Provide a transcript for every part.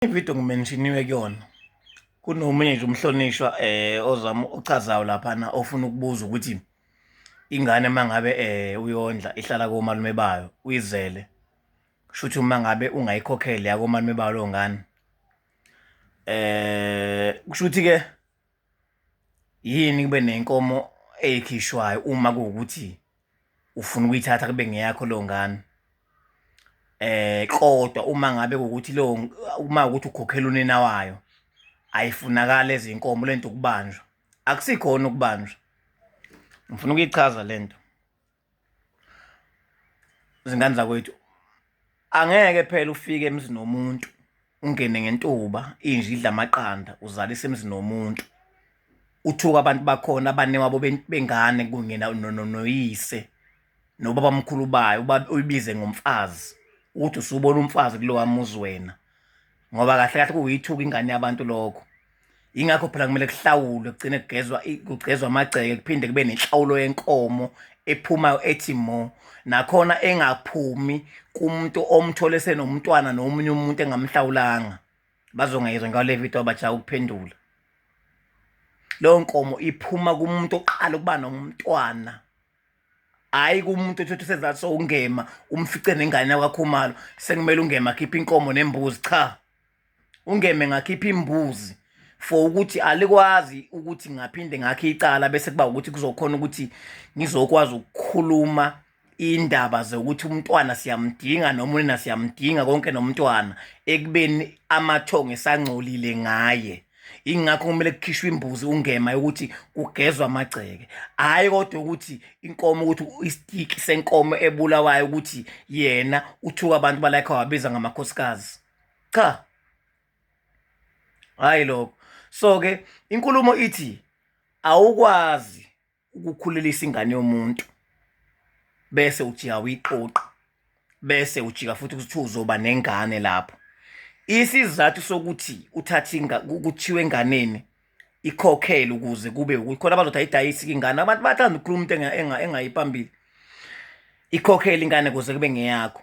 Ividiyo ngimenshiniwe kuyona kunomunye nje umhlonishwa ozama ochazayo laphana ofuna ukubuza ukuthi ingane mangabe uyondla ihlala komalume bayo uyizele kusho ukuthi uma ngabe ungayikhokheli yakomalume bayo leyo ngane kusho ukuthi ke yini kube nenkomo eyikhishwayo uma kuwukuthi ufuna ukuyithatha kube ngeyakho leyo ngane. Kodwa uma ngabe ukuthi uma ukuthi ukhokhela unina wayo ayifunakala ezinkomo lento ukubanjwa akusikhona ukubanjwa. Ngifuna ukuyichaza lento zingane zakwethu, angeke phela ufike emzini nomuntu ungene ngentuba inje idla amaqanda uzalise emzini nomuntu uthuka abantu bakhona abanewabo bengane kungena noyise nobaba mkhulu bayo uyibize ngomfazi ukuthi usubona umfazi kulowa muzi wena, ngoba kahle kahle kuyithuka ingane yabantu lokho. Ingakho phela kumele kuhlawulwe kugcine kugezwa amagceke kuphinde kube nenhlawulo yenkomo ephumayo ethi mo, nakhona engaphumi kumuntu omthole senomntwana nomunye umuntu engamhlawulanga. Bazongayizwa ngale video abajaha ukuphendula. Leyo nkomo iphuma kumuntu oqala ukuba nomntwana, hayi kumuntu othi sezathi sowungema umfice nengane yakho Khumalo sekumele ungema khipha inkomo nembuzi. Cha, ungeme ngakhipha imbuzi for ukuthi alikwazi ukuthi ngaphinde ngakhe icala bese kuba ukuthi kuzokhona ukuthi ngizokwazi ukukhuluma indaba zokuthi umntwana siyamdinga noma unina siyamdinga konke nomntwana ekubeni amathongo esangcolile ngaye. Ingakho kumele kukhishwe imbuzi ungema ukuthi kugezwe amagceke, hayi kodwa ukuthi inkomo ukuthi isitiki senkomo ebulawayo ukuthi yena uthuka abantu balayikha wabiza ngamakhosikazi. Cha, hayi lokho. So ke inkulumo ithi awukwazi ukukhulelisa ingane yomuntu bese ujika uyiqoqa bese ujika futhi ukuthi uzoba nengane lapho. Isizathu sokuthi uthathe ukuthiwe enganeni ikhokhele ukuze kube ukuthi khona bazothi ayidayisi ingane, abantu bathanda ukukhuluma into engayiphambili. Ikhokhele ingane kuze kube ngeyakho,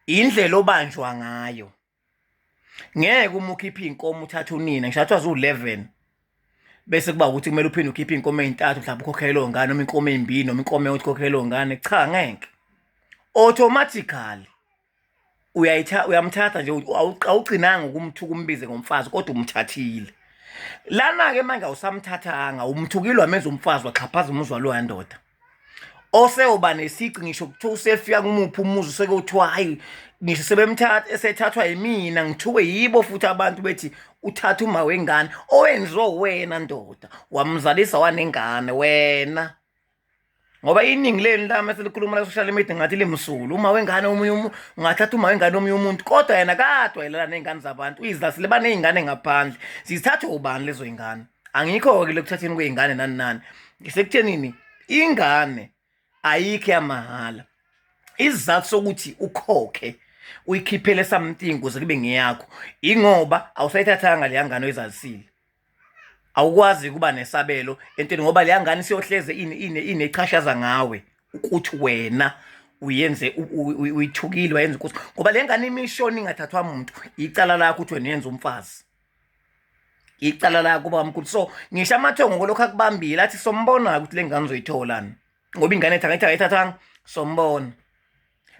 indlela obanjwa ngayo. Ngeke uma ukhipha inkomo uthathe unina ngisho athiwa zu11 bese kuba ukuthi kumele uphinde ukhipha inkomo ezintathu mhlawumbe ukhokhele leyo ngane noma inkomo ezimbili noma inkomo eyodwa ukhokhele leyo ngane. Cha, ngeke. Automatically uyamthatha nje, awugcinanga ukumthuka umbize ngomfazi kodwa umthathile. Lana ke manje awusamthathanga umthukile wamenza umfazi waxhaphaza umuzwa lo yandoda. Oseyoba nesici ngisho kuthiwa usefika kumuphi umuzi useke uthiwa hayi ngisho sebemthatha esethathwa yimina ngithuke yibo futhi abantu bethi uthatha uma wengane owenziwe wena ndoda wamzalisa wanengane wena. Ngoba iningi leni lami selikhuluma la social media ngathi limsulu uma wengane omunye ungathatha uma wengane omunye umuntu, kodwa yena kade wayelana nezingane zabantu uyizlasile banezingane ngaphandle zithathwe ubani lezo ingane. Angikho ke lekuthatheni kwezingane nani nani ngisekuthenini ingane ayikho yamahala. Isizathu sokuthi ukhokhe uyikhiphele something ukuze kube ngeyakho ingoba awusayithathanga le ngane oyizalisile. Awukwazi kuba nesabelo entweni ngoba le ngane siyohleze inechashaza ngawe ukuthi wena uyenze uyithukile wayenza ukuthi ngoba le ngane imishoni ingathathwa umuntu icala lakho ukuthi wena uyenza umfazi, icala lakho kuba mkhulu. So ngisho amathongo ngolokho akubambile athi sombona ukuthi le ngane uzoyitholani ngoba ingane ethi ayithathanga sombona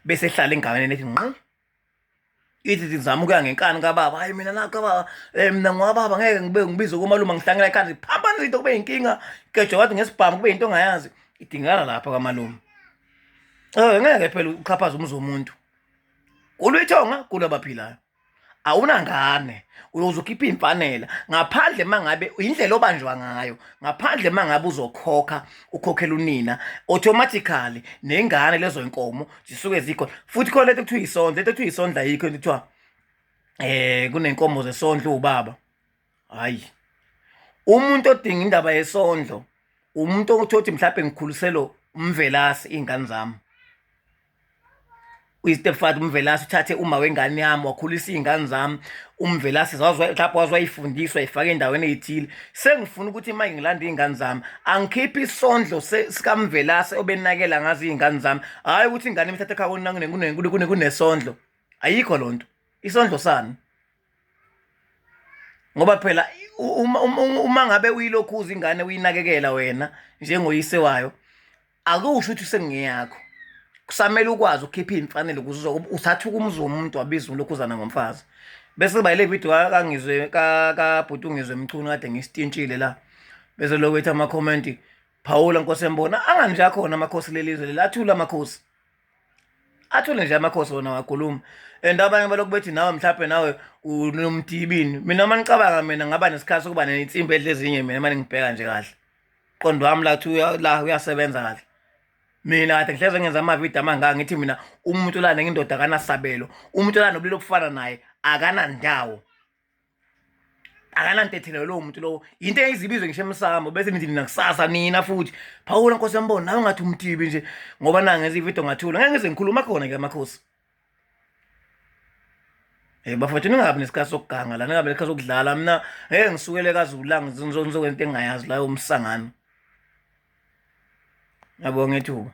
bese ehlala engaweni ethi ngqi ithi zizama ukuya ngenkani kababa. Hayi mina nakababa mina ngwababa ngeke ngibize komalume ngihlangela ekhaya phambana izinto kube inkinga kejo wathi ngesibhamu kube into ongayazi idingakala lapha kwaMalume. Ngeke phela ukhaphaza umuzi womuntu kulwithonga kulabaphilayo awunangane uyozukhipha imfanela ngaphandle mangabe indlela obanjwa ngayo, ngaphandle mangabe uzokhokha ukhokhela unina automatically nengane lezo inkomo zisuke zikhona. Futhi khona lento ekuthiwa isondlo, lento ekuthiwa isondlo ayikho into ekuthiwa kunenkomo zesondlo ubaba. Hayi, umuntu odinga indaba yesondlo umuntu othothi mhlawumbe ngikhuliselo umvelasi ingane zami, uyistepfather umvelasi uthathe uma wengane yami wakhulisa izingane zami umvelasi lapho wazwayifundiswa ayifaka endaweni ezithile. Sengifuna ukuthi manje ngilanda izingane zami angikhiphi isondlo sikamvelasi obenakela ngazi izingane zami, hayi ukuthi ingane imithathe ekhaya kunesondlo. Ayikho lonto. Isondlo sani? ngoba phela uma ngabe uyilokhuza ingane uyinakekela wena njengoyise wayo akusho ukuthi sengiyakho kusamele ukwazi ukukhipha imfanele ukuze uthatha ukumuzi womuntu wabiza ulokhuzana ngomfazi bese kuba ile video kangizwe kabhutungizwe emchunu kade ngisitintshile la bese lokwethi ama comment Phawula Nkosi embona anganje akhona amakhosi lelizwe lelathula amakhosi athule nje amakhosi wona wakhuluma and abanye balokhu bethi nawe mhlawumbe nawe unomdibini mina manicabanga mina ngaba nesikhathi sokuba nensimbi edlezinye mina manje ngibheka nje kahle qondo wami la uyasebenza kahle mina kade ngihleze ngenza amavidiyo amangaka ngithi mina umuntu la nengindoda akanasabelo umuntu la nobulilo obufana naye akanandawo akanantethelo lo muntu lo into eyizibizwe ngisho emsamo bese nithi nakusasa nina futhi Phawula Nkosi yambona nawe ngathi umtibi nje ngoba nanga ngenza ividiyo ngathula ngeke ngize ngikhuluma khona ke amakhosi bafethu ningabi nesikhathi sokuganga la ningabi nesikhathi sokudlala mina ngeke ngisukele kaZulu ngizokwenza into engayazi la umsangano yabo ngethuba